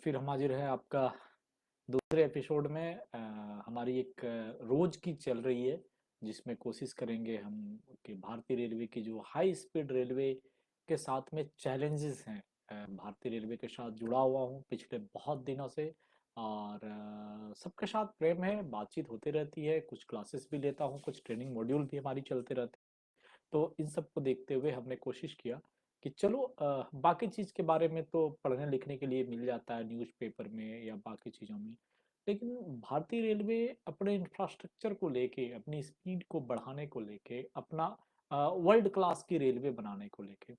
फिर हम हाजिर है आपका दूसरे एपिसोड में। हमारी एक रोज की चल रही है, जिसमें कोशिश करेंगे हम कि भारतीय रेलवे की जो हाई स्पीड रेलवे के साथ में चैलेंजेस हैं। भारतीय रेलवे के साथ जुड़ा हुआ हूँ पिछले बहुत दिनों से, और सबके साथ प्रेम है, बातचीत होती रहती है, कुछ क्लासेस भी लेता हूँ, कुछ ट्रेनिंग मॉड्यूल भी हमारी चलते रहते हैं। तो इन सब को देखते हुए हमने कोशिश किया कि चलो बाकी चीज़ के बारे में तो पढ़ने लिखने के लिए मिल जाता है न्यूज़पेपर में या बाकी चीज़ों में, लेकिन भारतीय रेलवे अपने इंफ्रास्ट्रक्चर को लेके, अपनी स्पीड को बढ़ाने को लेके, अपना वर्ल्ड क्लास की रेलवे बनाने को लेके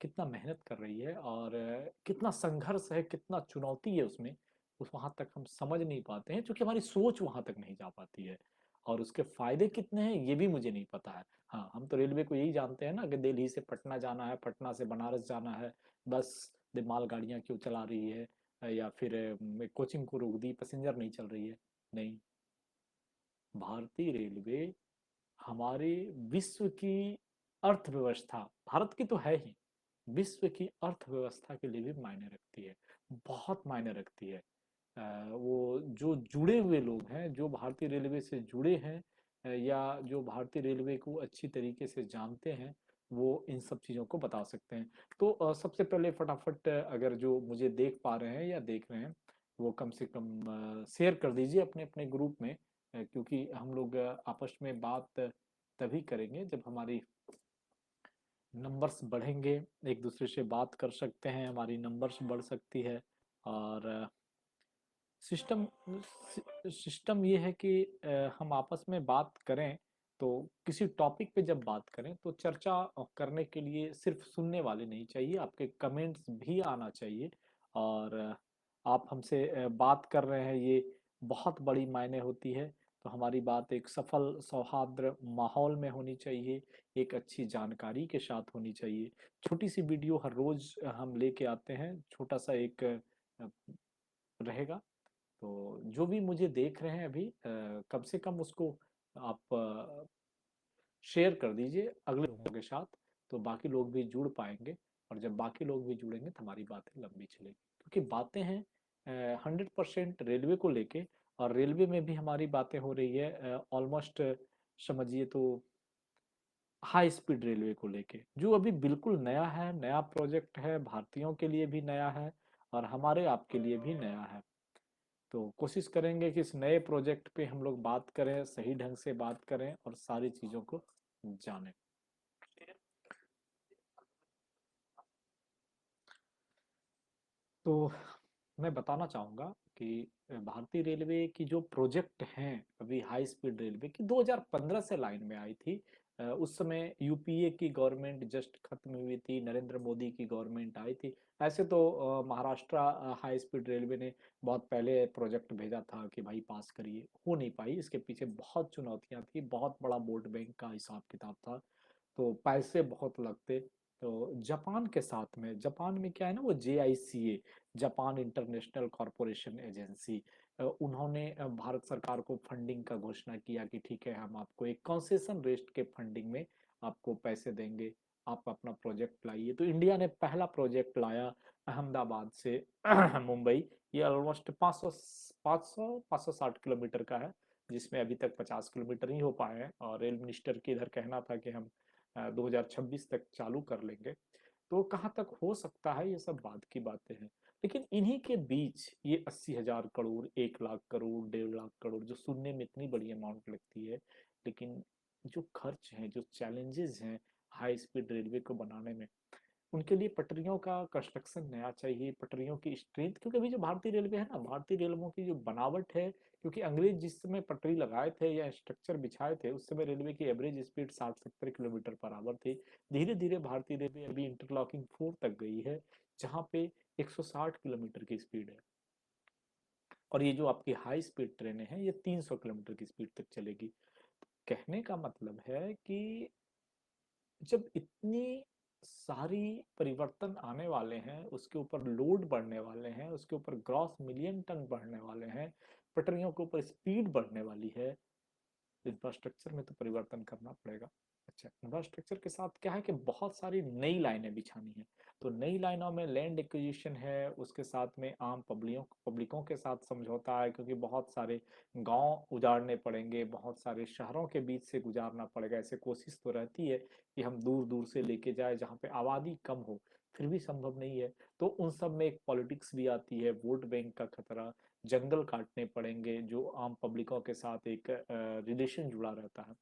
कितना मेहनत कर रही है, और कितना संघर्ष है, कितना चुनौती है उसमें, उस वहां तक हम समझ नहीं पाते हैं, क्योंकि हमारी सोच वहां तक नहीं जा पाती है। और उसके फायदे कितने हैं ये भी मुझे नहीं पता है। हाँ, हम तो रेलवे को यही जानते हैं ना कि दिल्ली से पटना जाना है, पटना से बनारस जाना है, बस मालगाड़ियां क्यों चला रही है, या फिर कोचिंग को रोक दी, पैसेंजर नहीं चल रही है। नहीं, भारतीय रेलवे हमारे विश्व की अर्थव्यवस्था, भारत की तो है ही, विश्व की अर्थव्यवस्था के लिए भी मायने रखती है, बहुत मायने रखती है। वो जो जुड़े हुए लोग हैं, जो भारतीय रेलवे से जुड़े हैं, या जो भारतीय रेलवे को अच्छी तरीके से जानते हैं, वो इन सब चीज़ों को बता सकते हैं। तो सबसे पहले फटाफट अगर जो मुझे देख पा रहे हैं या देख रहे हैं, वो कम से कम शेयर कर दीजिए अपने अपने ग्रुप में, क्योंकि हम लोग आपस में बात तभी करेंगे जब हमारी नंबर्स बढ़ेंगे, एक दूसरे से बात कर सकते हैं, हमारी नंबर्स बढ़ सकती है। और सिस्टम सिस्टम ये है कि हम आपस में बात करें, तो किसी टॉपिक पे जब बात करें तो चर्चा करने के लिए सिर्फ सुनने वाले नहीं चाहिए, आपके कमेंट्स भी आना चाहिए। और आप हमसे बात कर रहे हैं, ये बहुत बड़ी मायने होती है। तो हमारी बात एक सफल सौहार्द माहौल में होनी चाहिए, एक अच्छी जानकारी के साथ होनी चाहिए। छोटी सी वीडियो हर रोज हम लेके आते हैं, छोटा सा एक रहेगा। तो जो भी मुझे देख रहे हैं अभी, कम से कम उसको आप शेयर कर दीजिए अगले लोगों के साथ, तो बाकी लोग भी जुड़ पाएंगे। और जब बाकी लोग भी जुड़ेंगे तो हमारी बातें लंबी चलेगी, क्योंकि बातें हैं 100% रेलवे को लेके, और रेलवे में भी हमारी बातें हो रही है ऑलमोस्ट, समझिए तो हाई स्पीड रेलवे को लेके, जो अभी बिल्कुल नया है, नया प्रोजेक्ट है, भारतीयों के लिए भी नया है, और हमारे आपके लिए भी नया है। तो कोशिश करेंगे कि इस नए प्रोजेक्ट पे हम लोग बात करें, सही ढंग से बात करें और सारी चीज़ों को जानें। तो मैं बताना चाहूँगा कि भारतीय रेलवे की जो प्रोजेक्ट हैं अभी हाई स्पीड रेलवे की, 2015 से लाइन में आई थी। उस समय यूपीए की गवर्नमेंट जस्ट खत्म हुई थी, नरेंद्र मोदी की गवर्नमेंट आई थी। ऐसे तो महाराष्ट्र हाई स्पीड रेलवे ने बहुत पहले प्रोजेक्ट भेजा था कि भाई पास करिए, हो नहीं पाई। इसके पीछे बहुत चुनौतियां थी, बहुत बड़ा वोट बैंक का हिसाब किताब था, तो पैसे बहुत लगते। तो जापान के साथ में, जापान में क्या है ना, वो JICA, Japan international corporation agency, उन्होंने भारत सरकार को फंडिंग का घोषणा किया कि ठीक है, हम आपको एक कंसेशन रेट के फंडिंग में आपको पैसे देंगे, आप अपना प्रोजेक्ट लाइए। तो इंडिया ने पहला प्रोजेक्ट लाया अहमदाबाद से मुंबई। ये ऑलमोस्ट 560 किलोमीटर का है, जिसमें अभी तक 50 किलोमीटर ही हो पाए हैं, और रेल मिनिस्टर के इधर कहना था कि हम 2026 तक चालू कर लेंगे। तो कहाँ तक हो सकता है, ये सब बात की बातें हैं। लेकिन इन्हीं के बीच ये 80,000 करोड़, 1 लाख करोड़, 1.5 लाख करोड़, जो सुनने में इतनी बड़ी अमाउंट लगती है, लेकिन जो खर्च हैं, जो चैलेंजेस हैं हाई स्पीड रेलवे को बनाने में, उनके लिए पटरियों का कंस्ट्रक्शन नया चाहिए, पटरियों की स्ट्रेंथ, क्योंकि अभी जो भारतीय रेलवे है ना, भारतीय रेलवों की जो बनावट है, क्योंकि अंग्रेज जिस समय पटरी लगाए थे या स्ट्रक्चर बिछाए थे, उस समय रेलवे की average speed 60-70 kilometre per hour थी। धीरे धीरे भारतीय रेलवे अभी इंटरलॉकिंग 4 तक गई है, जहाँ पे 160 किलोमीटर की स्पीड है। और ये जो आपकी हाई स्पीड ट्रेनें हैं, ये 300 किलोमीटर की स्पीड तक चलेगी। कहने का मतलब है कि जब इतनी सारी परिवर्तन आने वाले हैं, उसके ऊपर लोड बढ़ने वाले हैं, उसके ऊपर ग्रॉस मिलियन टन बढ़ने वाले हैं, पटरियों के ऊपर स्पीड बढ़ने वाली है, इंफ्रास्ट्रक्चर में तो परिवर्तन करना पड़ेगा। अच्छा, इंफ्रास्ट्रक्चर के साथ क्या है कि बहुत सारी नई लाइनें बिछानी है। तो नई लाइनों में लैंड एक्विजिशन है, उसके साथ में आम पब्लिकों के साथ समझौता है, क्योंकि बहुत सारे गांव उजाड़ने पड़ेंगे, बहुत सारे शहरों के बीच से गुजारना पड़ेगा। ऐसे कोशिश तो रहती है कि हम दूर दूर से लेके जाए जहाँ पे आबादी कम हो, फिर भी संभव नहीं है। तो उन सब में एक पॉलिटिक्स भी आती है, वोट बैंक का खतरा, जंगल काटने पड़ेंगे, जो आम पब्लिकों के साथ एक रिलेशन जुड़ा रहता है।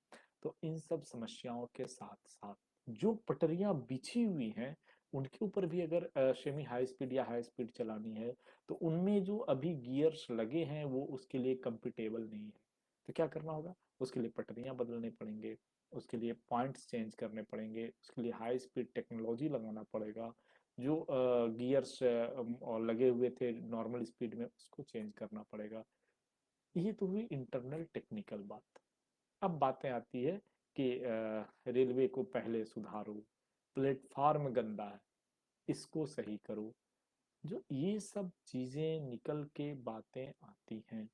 तो इन सब समस्याओं के साथ साथ जो पटरियां बिछी हुई हैं, उनके ऊपर भी अगर सेमी हाई स्पीड या हाई स्पीड चलानी है, तो उनमें जो अभी गियर्स लगे हैं वो उसके लिए कंपेटेबल नहीं है। तो क्या करना होगा, उसके लिए पटरियां बदलने पड़ेंगे, उसके लिए पॉइंट्स चेंज करने पड़ेंगे, उसके लिए हाई स्पीड टेक्नोलॉजी लगाना पड़ेगा। जो गियर्स लगे हुए थे नॉर्मल स्पीड में, उसको चेंज करना पड़ेगा। ये तो हुई इंटरनल टेक्निकल बात। अब बातें आती है कि रेलवे को पहले सुधारो, प्लेटफार्म गंदा है, इसको सही करो। जो ये सब चीजें निकल के बातें आती हैं,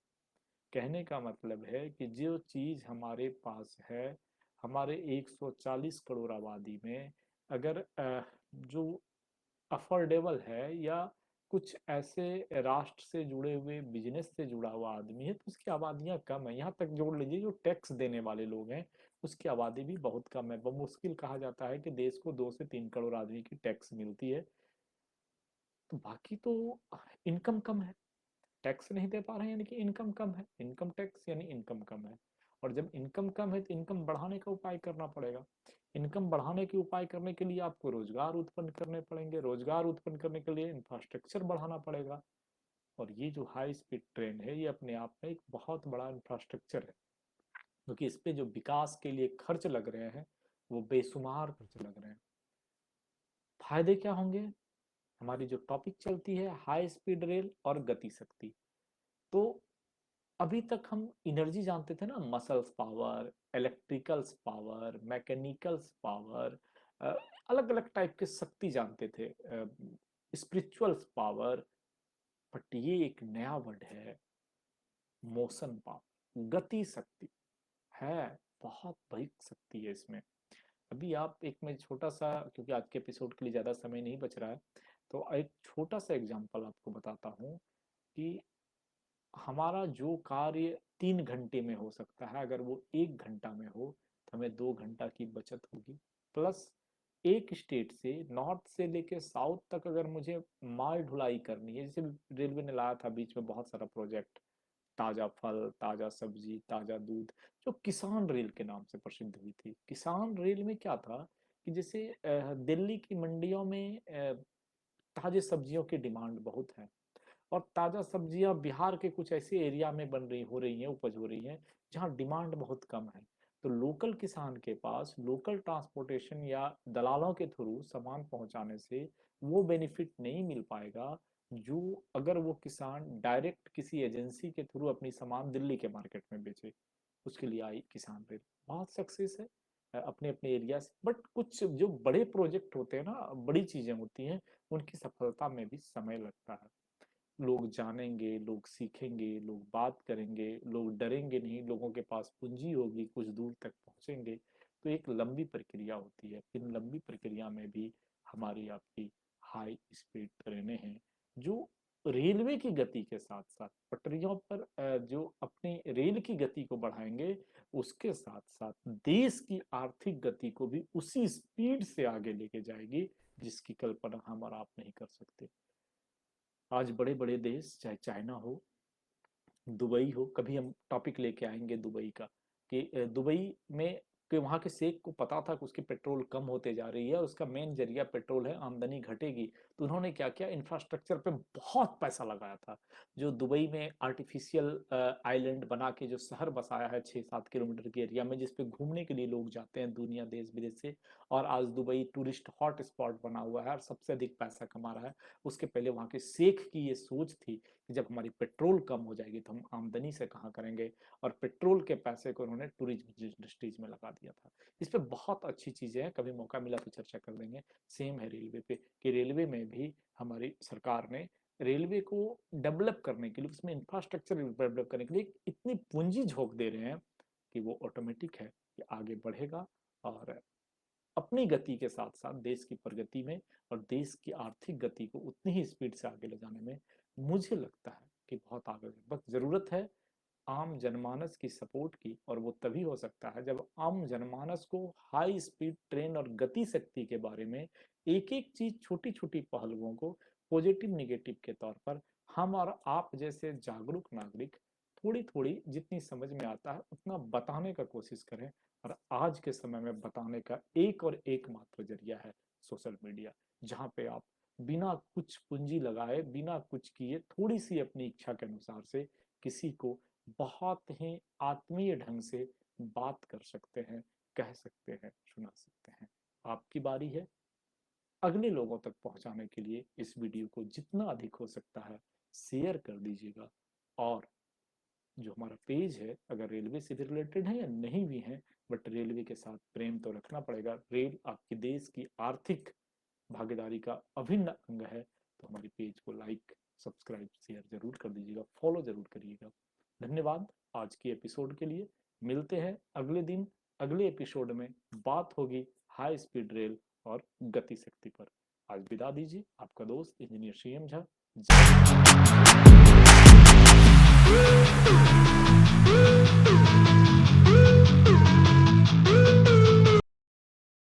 कहने का मतलब है कि जो चीज हमारे पास है, हमारे 140 करोड़ आबादी में, अगर जो अफोर्डेबल है, या कुछ ऐसे राष्ट्र से जुड़े हुए बिजनेस से जुड़ा हुआ आदमी है, तो उसकी आबादियां कम है। यहाँ तक जोड़ लीजिए जो टैक्स देने वाले लोग हैं, उसकी आबादी भी बहुत कम है। बमुश्किल कहा जाता है कि देश को 2 से 3 करोड़ आदमी की टैक्स मिलती है। तो बाकी तो इनकम कम है, टैक्स नहीं दे पा रहे हैं, यानी कि इनकम कम है। इनकम टैक्स यानी इनकम कम है। और जब इनकम कम है तो इनकम बढ़ाने का उपाय करना पड़ेगा। इनकम बढ़ाने के उपाय करने के लिए आपको रोजगार उत्पन्न करने पड़ेंगे, रोजगार उत्पन्न करने के लिए इंफ्रास्ट्रक्चर बढ़ाना पड़ेगा। और ये जो हाई स्पीड ट्रेन है, ये अपने आप में एक बहुत बड़ा इंफ्रास्ट्रक्चर है, क्योंकि इस पे जो विकास के लिए खर्च लग रहे हैं, वो बेशुमार खर्च लग रहे हैं। फायदे क्या होंगे? हमारी जो टॉपिक चलती है, हाई स्पीड रेल और गति शक्ति। तो अभी तक हम एनर्जी जानते थे ना, muscles power, electricals power, mechanicals power, अलग अलग टाइप के शक्ति जानते थे, स्पिरिचुअल्स पावर। बट ये एक नया वर्ड है, मोशन पावर, गति शक्ति है। बहुत बड़ी शक्ति है इसमें। अभी आप एक, मैं छोटा सा, क्योंकि आज के एपिसोड के लिए ज्यादा समय नहीं बच रहा है, तो एक छोटा सा एग्जांपल आपको बताता हूँ कि हमारा जो कार्य 3 घंटे में हो सकता है, अगर वो 1 घंटा में हो, तो हमें 2 घंटा की बचत होगी। प्लस एक स्टेट से, नॉर्थ से लेके साउथ तक अगर मुझे माल ढुलाई करनी है, जैसे रेलवे ने लाया था बीच में बहुत सारा प्रोजेक्ट, ताजा फल, ताजा सब्जी, ताजा दूध, जो किसान रेल के नाम से प्रसिद्ध हुई थी। किसान रेल में क्या था कि जैसे दिल्ली की मंडियों में ताजे सब्जियों की डिमांड बहुत है, और ताजा सब्जियां बिहार के कुछ ऐसे एरिया में बन रही हो रही हैं, उपज हो रही हैं, जहां डिमांड बहुत कम है। तो लोकल किसान के पास लोकल ट्रांसपोर्टेशन या दलालों के थ्रू सामान पहुंचाने से वो बेनिफिट नहीं मिल पाएगा, जो अगर वो किसान डायरेक्ट किसी एजेंसी के थ्रू अपनी सामान दिल्ली के मार्केट में बेचे। उसके लिए आई किसान रेल, बहुत सक्सेस है अपने अपने एरिया से। बट कुछ जो बड़े प्रोजेक्ट होते हैं ना, बड़ी चीजें होती हैं, उनकी सफलता में भी समय लगता है। लोग जानेंगे, लोग सीखेंगे, लोग बात करेंगे, लोग डरेंगे नहीं, लोगों के पास पूंजी होगी, कुछ दूर तक पहुंचेंगे। तो एक लंबी प्रक्रिया होती है। इन लंबी प्रक्रिया में भी हमारी आपकी हाई स्पीड ट्रेनें हैं, जो रेलवे की गति के साथ साथ पटरियों पर जो अपनी रेल की गति को बढ़ाएंगे, उसके साथ साथ देश की आर्थिक गति को भी उसी स्पीड से आगे लेके जाएगी, जिसकी कल्पना हम और आप नहीं कर सकते। आज बड़े बड़े देश, चाहे चाइना हो, दुबई हो, कभी हम टॉपिक लेके आएंगे दुबई का, कि दुबई में कि वहाँ के शेख को पता था कि उसकी पेट्रोल कम होते जा रही है और उसका मेन जरिया पेट्रोल है, आमदनी घटेगी। तो उन्होंने क्या किया, इंफ्रास्ट्रक्चर पे बहुत पैसा लगाया था। जो दुबई में आर्टिफिशियल आइलैंड बना के जो शहर बसाया है 6-7 किलोमीटर के एरिया में, जिसपे घूमने के लिए लोग जाते हैं दुनिया देश विदेश से। और आज दुबई टूरिस्ट हॉट स्पॉट बना हुआ है और सबसे अधिक पैसा कमा रहा है। उसके पहले वहाँ के शेख की ये सोच थी कि जब हमारी पेट्रोल कम हो जाएगी तो हम आमदनी से कहाँ करेंगे, और पेट्रोल के पैसे को उन्होंने टूरिज्म इंडस्ट्रीज में लगा दिया था। इस पे बहुत अच्छी चीजें हैं, कभी मौका मिला तो चर्चा कर लेंगे। सेम है रेलवे पे, कि रेलवे में भी हमारी सरकार ने रेलवे को डेवलप करने के लिए, उसमें इंफ्रास्ट्रक्चर डेवलप करने के लिए इतनी पूंजी झोंक दे रहे हैं कि वो ऑटोमेटिक है कि आगे बढ़ेगा और अपनी गति के साथ साथ देश की प्रगति में और देश की आर्थिक गति को उतनी ही स्पीड से आगे ले जाने में मुझे लगता है कि बहुत आगे है। बस जरूरत है आम जनमानस की सपोर्ट की, और वो तभी हो सकता है जब आम जनमानस को हाई स्पीड ट्रेन और गति शक्ति के बारे में एक एक चीज, छोटी छोटी पहलुओं को पॉजिटिव निगेटिव के तौर पर हम और आप जैसे जागरूक नागरिक थोड़ी थोड़ी जितनी समझ में आता है उतना बताने का कोशिश करें। और आज के समय में बताने का एक और एकमात्र जरिया है सोशल मीडिया, जहाँ पे आप बिना कुछ पूंजी लगाए, बिना कुछ किए, थोड़ी सी अपनी इच्छा के अनुसार से किसी को बहुत ही आत्मीय ढंग से बात कर सकते हैं, कह सकते हैं, सुना सकते हैं। आपकी बारी है। अगले लोगों तक पहुंचाने के लिए इस वीडियो को जितना अधिक हो सकता है शेयर कर दीजिएगा। और जो हमारा पेज है, अगर रेलवे से भी रिलेटेड है या नहीं भी है, बट रेलवे के साथ प्रेम तो रखना पड़ेगा, रेल आपकी देश की आर्थिक भागीदारी का अभिन्न अंग है, तो हमारे पेज को लाइक, सब्सक्राइब, शेयर जरूर कर दीजिएगा, फॉलो जरूर करिएगा। धन्यवाद आज की एपिसोड के लिए। मिलते हैं अगले दिन, अगले एपिसोड में बात होगी हाई स्पीड रेल और गति शक्ति पर। आज विदा दीजिए, आपका दोस्त इंजीनियर CM झा। जय